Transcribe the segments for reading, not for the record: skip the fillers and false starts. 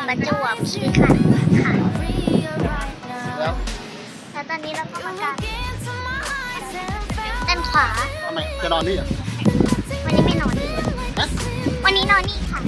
ประจวบคีรีขันธ์ค่ะแล้วแล้วตอนนี้เราก็มากันด้านขวาทำไมจะนอนนี่เหรอวันนี้ไม่นอนนี่ฮะวันนี้นอนนี่ค่ะ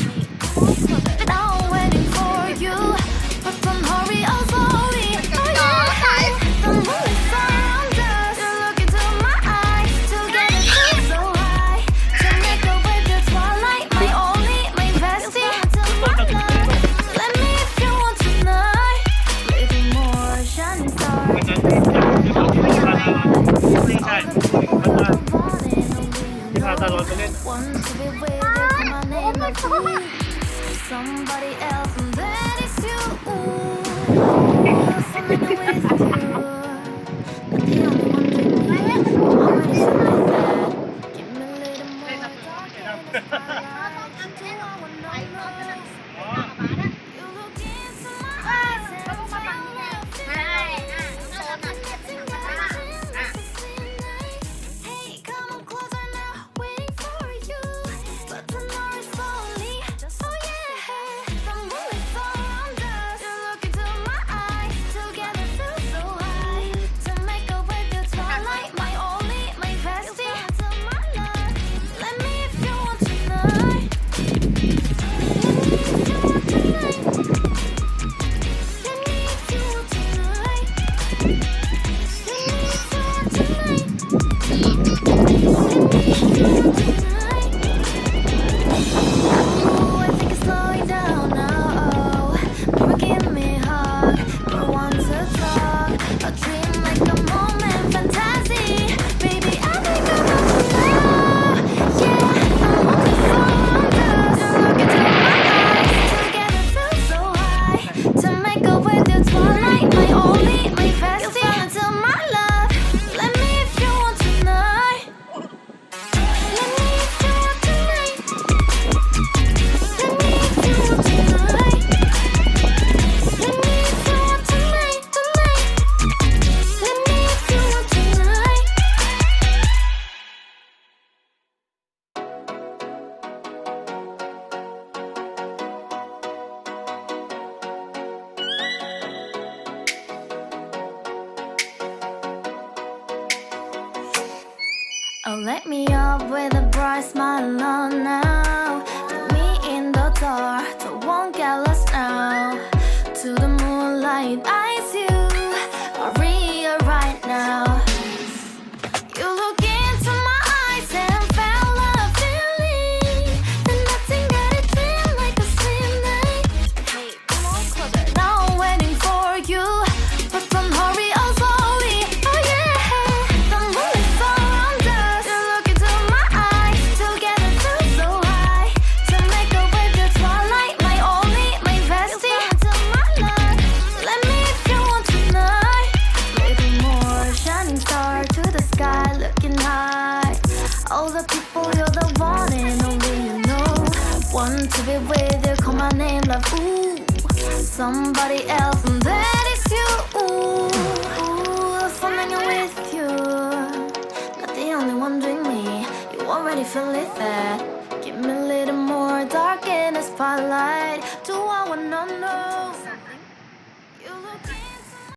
Somebody else and that is you. Something with you. But the only one with me. Already feel like that. Give me a little more dark in the spotlight. Do I wanna know? You look into my eyes and feel love. Hey, come on closer now, waiting for you. But tomorrow is lonely. Oh yeah, the moon is around us. You look into my eyes, together feel so high. To make a way through twilight, my only, my bestie. To my love, let me if you want tonight. Let me if you want tonight. Let me if you want tonight. Let me if you want tonight. Let me if you want tonight. Ooh, I think it's slowing down now. Baby, give me a hug. You want to talk? A dream like a moment, fantasy. Baby, I think I'm about to love. Yeah, the moon is around us. You look into my eyes, together feel so high. To make a way through twilight, my only, my bestie. You fell into my love. Let me if you want tonight. Let me if you want tonight. Let me if you want tonight. Let me if you want tonight, tonight. Let me if you want tonight. Oh, let me up with a bright smile on now. Put me in the dark, so won't get lost now. To the moonlight, eyes you, Maria right now. You look into my eyes and felt a feeling. Then nothing got it feel like a slim night. Hey, come on closer. Now I'm waiting for you, but don't hurry, oh slowly. Oh yeah, the moon is around us. You look into my eyes, together feel so high. To make a way through twilight, my only, my bestie. To my love, let me if you want tonight. Little more shining star to the sky, looking high. All the people, you're the one and only you know. Want to be with you, call my name, love. Ooh, somebody else, and that is you. Ooh, something with you. Not the only one doing me. You already feel it that. Give me a little more dark in the spotlight. Do I wanna know? You look